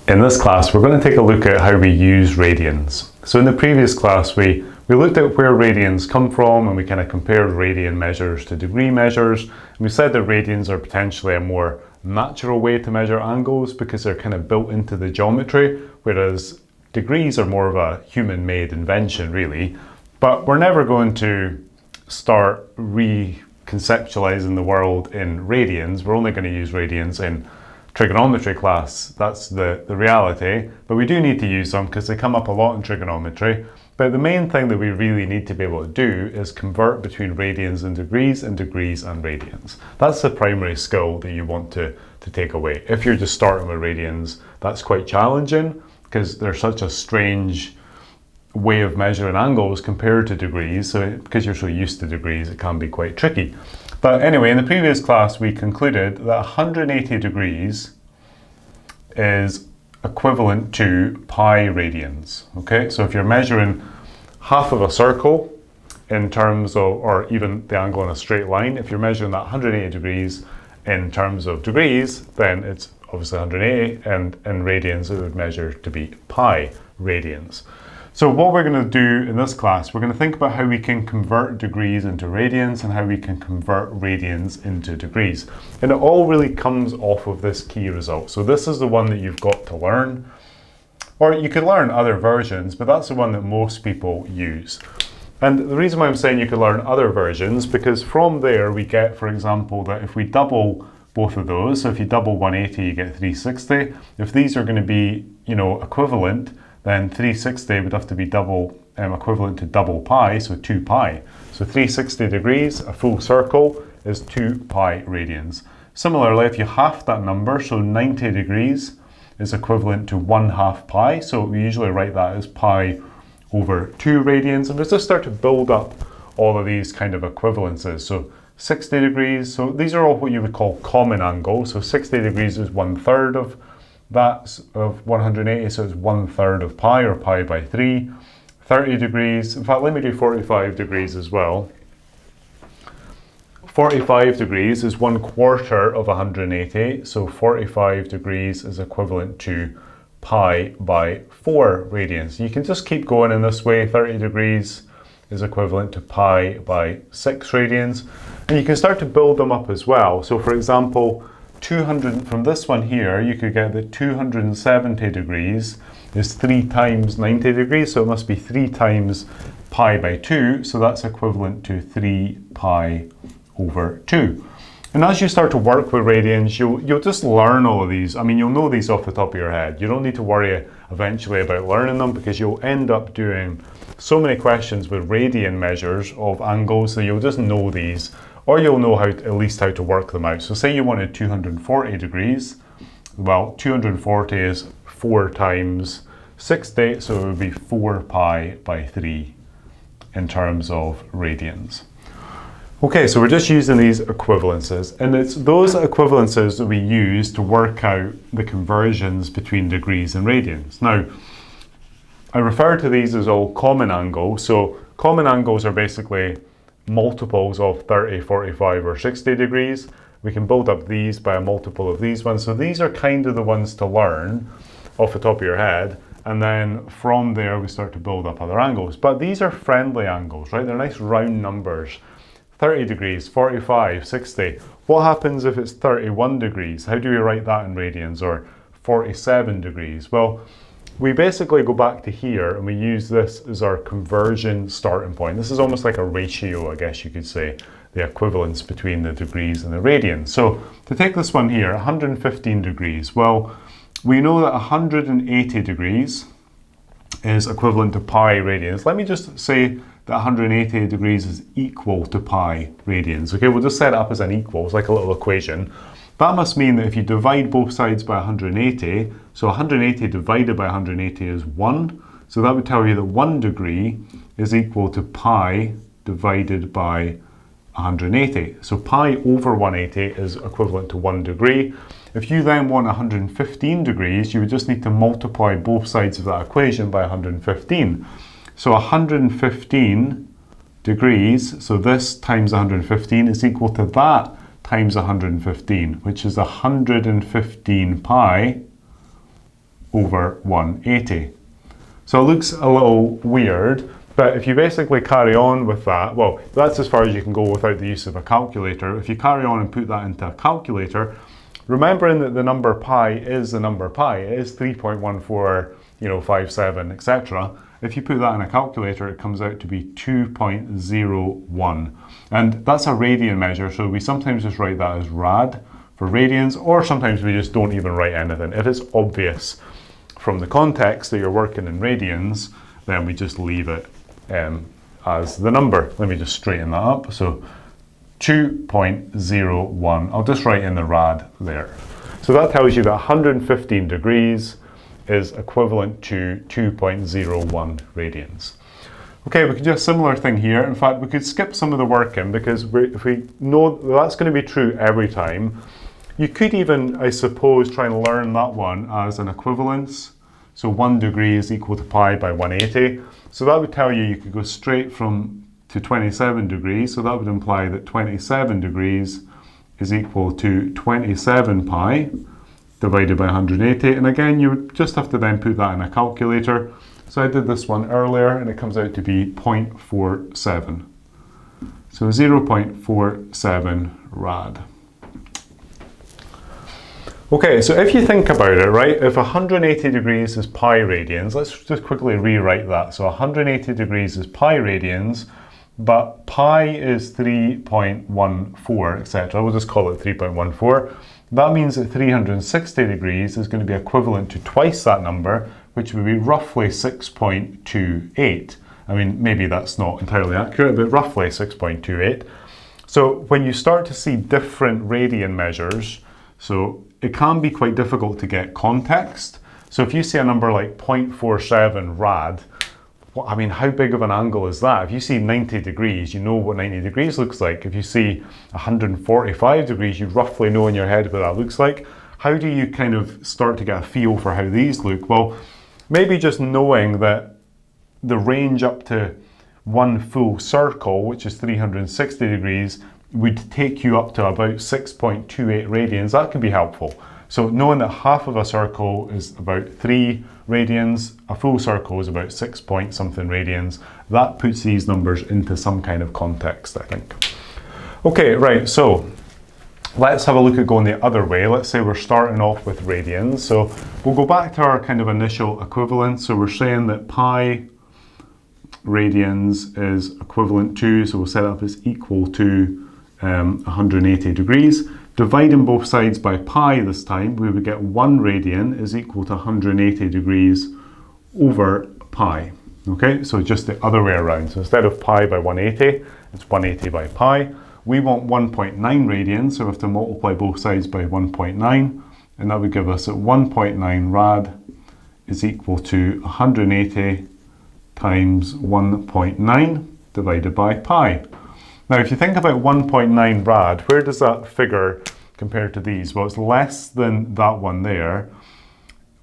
In this class, we're going to take a look at how we use radians. So in the previous class, we looked at where radians come from, and we kind of compared radian measures to degree measures. And we said that radians are potentially a more natural way to measure angles because they're kind of built into the geometry, whereas degrees are more of a human-made invention, really. But we're never going to start reconceptualizing the world in radians. We're only going to use radians in trigonometry class. That's the reality, but we do need to use them because they come up a lot in trigonometry. But the main thing that we really need to be able to do is convert between radians and degrees and radians. That's the primary skill that you want to take away. If you're just starting with radians, that's quite challenging because they're such a strange way of measuring angles compared to degrees. So because you're so used to degrees, it can be quite tricky. But anyway, in the previous class, we concluded that 180 degrees is equivalent to pi radians. Okay, so if you're measuring half of a circle in terms of, or even the angle in a straight line, if you're measuring that 180 degrees in terms of degrees, then it's obviously 180, and in radians it would measure to be pi radians. So what we're going to do in this class, we're going to think about how we can convert degrees into radians and how we can convert radians into degrees. And it all really comes off of this key result. So this is the one that you've got to learn. Or you could learn other versions, but that's the one that most people use. And the reason why I'm saying you could learn other versions, because from there we get, for example, that if we double both of those, so if you double 180, you get 360. If these are going to be, equivalent, then 360 would have to be double equivalent to double pi, so 2 pi. So 360 degrees, a full circle, is 2 pi radians. Similarly, if you half that number, so 90 degrees is equivalent to 1/2 pi, so we usually write that as pi over 2 radians. And let's just start to build up all of these kind of equivalences. So 60 degrees, so these are all what you would call common angles. So 60 degrees is 1/3 of that of 180, so it's 1/3 of pi, or pi by 3. 30 degrees, in fact, let me do 45 degrees as well. 45 degrees is 1/4 of 180, so 45 degrees is equivalent to pi by 4 radians. You can just keep going in this way. 30 degrees is equivalent to pi by 6 radians. And you can start to build them up as well. So for example, 200, from this one here, you could get that 270 degrees is 3 times 90 degrees, so it must be 3 times pi by 2, so that's equivalent to 3 pi over 2. And as you start to work with radians, you'll just learn all of these. I mean, you'll know these off the top of your head. You don't need to worry eventually about learning them, because you'll end up doing so many questions with radian measures of angles, so you'll just know these, or you'll know at least how to work them out. So say you wanted 240 degrees. Well, 240 is 4 times 60, so it would be 4 pi by 3 in terms of radians. Okay, so we're just using these equivalences, and it's those equivalences that we use to work out the conversions between degrees and radians. Now, I refer to these as all common angles. So common angles are basically multiples of 30, 45, or 60 degrees. We can build up these by a multiple of these ones. So these are kind of the ones to learn off the top of your head. And then from there, we start to build up other angles. But these are friendly angles, right? They're nice round numbers. 30 degrees, 45, 60. What happens if it's 31 degrees? How do we write that in radians? Or 47 degrees? Well, we basically go back to here and we use this as our conversion starting point. This is almost like a ratio, I guess you could say, the equivalence between the degrees and the radians. So to take this one here, 115 degrees. Well, we know that 180 degrees is equivalent to pi radians. Let me just say that 180 degrees is equal to pi radians. Okay, we'll just set it up as an equal. It's like a little equation. That must mean that if you divide both sides by 180, so 180 divided by 180 is 1. So that would tell you that 1 degree is equal to pi divided by 180. So pi over 180 is equivalent to 1 degree. If you then want 115 degrees, you would just need to multiply both sides of that equation by 115. So 115 degrees, so this times 115 is equal to that times 115, which is 115 pi over 180. So it looks a little weird, but if you basically carry on with that, well, that's as far as you can go without the use of a calculator. If you carry on and put that into a calculator, remembering that the number pi is the number pi, it is 3.14, 57, etc. If you put that in a calculator, it comes out to be 2.01. And that's a radian measure, so we sometimes just write that as rad for radians, or sometimes we just don't even write anything. If it's obvious from the context that you're working in radians, then we just leave it as the number. Let me just straighten that up. So 2.01. I'll just write in the rad there. So that tells you that 115 degrees is equivalent to 2.01 radians. Okay, we could do a similar thing here. In fact, we could skip some of the working because if we know that's going to be true every time, you could even, I suppose, try and learn that one as an equivalence. So 1 degree is equal to pi by 180. So that would tell you could go straight to 27 degrees. So that would imply that 27 degrees is equal to 27 pi divided by 180. And again, you would just have to then put that in a calculator. So I did this one earlier and it comes out to be 0.47. So 0.47 rad. Okay, so if you think about it, right, if 180 degrees is pi radians, let's just quickly rewrite that. So 180 degrees is pi radians, but pi is 3.14, etc. We'll just call it 3.14. That means that 360 degrees is going to be equivalent to twice that number, which would be roughly 6.28. I mean, maybe that's not entirely accurate, but roughly 6.28. So when you start to see different radian measures, so it can be quite difficult to get context. So if you see a number like 0.47 rad, well, I mean, how big of an angle is that? If you see 90 degrees, you know what 90 degrees looks like. If you see 145 degrees, you roughly know in your head what that looks like. How do you kind of start to get a feel for how these look? Well, maybe just knowing that the range up to one full circle, which is 360 degrees, would take you up to about 6.28 radians. That can be helpful. So knowing that half of a circle is about 3 radians, a full circle is about 6 point something radians, that puts these numbers into some kind of context, I think. Okay, right, so let's have a look at going the other way. Let's say we're starting off with radians. So we'll go back to our kind of initial equivalence. So we're saying that pi radians is equivalent to, so we'll set it up as equal to 180 degrees. Dividing both sides by pi this time, we would get 1 radian is equal to 180 degrees over pi. Okay, so just the other way around. So instead of pi by 180, it's 180 by pi. We want 1.9 radians, so we have to multiply both sides by 1.9, and that would give us that 1.9 rad is equal to 180 times 1.9 divided by pi. Now, if you think about 1.9 rad, where does that figure compare to these? Well, it's less than that one there,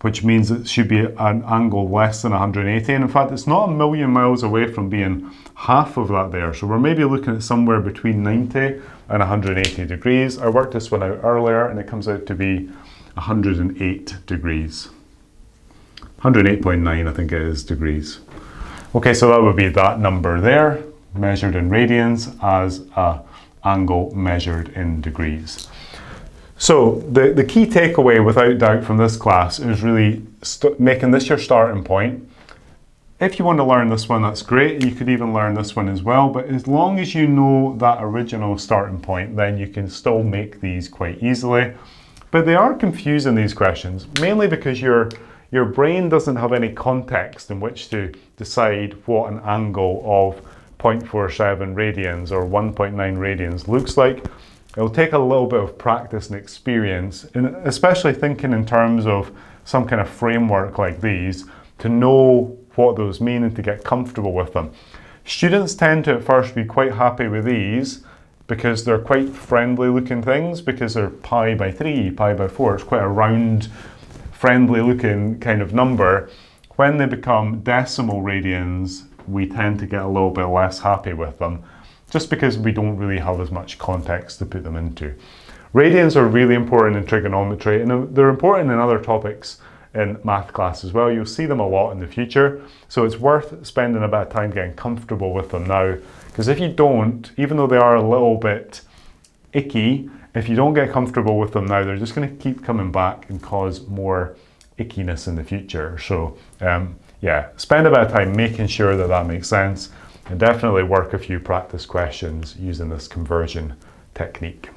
which means it should be an angle less than 180. And in fact, it's not a million miles away from being half of that there. So we're maybe looking at somewhere between 90 and 180 degrees. I worked this one out earlier and it comes out to be 108 degrees. 108.9, I think it is, degrees. Okay, so that would be that number there, measured in radians, as an angle measured in degrees. So the key takeaway without doubt from this class is really making this your starting point. If you want to learn this one, that's great. You could even learn this one as well, but as long as you know that original starting point, then you can still make these quite easily. But they are confusing, these questions, mainly because your brain doesn't have any context in which to decide what an angle of 0.47 radians or 1.9 radians looks like. It'll take a little bit of practice and experience, and especially thinking in terms of some kind of framework like these, to know what those mean and to get comfortable with them. Students tend to at first be quite happy with these because they're quite friendly looking things, because they're pi by 3, pi by 4. It's quite a round, friendly looking kind of number. When they become decimal radians, we tend to get a little bit less happy with them, just because we don't really have as much context to put them into. Radians are really important in trigonometry, and they're important in other topics in math class as well. You'll see them a lot in the future. So it's worth spending a bit of time getting comfortable with them now. Because if you don't, even though they are a little bit icky, if you don't get comfortable with them now, they're just going to keep coming back and cause more ickiness in the future. So yeah, spend a bit of time making sure that that makes sense, and definitely work a few practice questions using this conversion technique.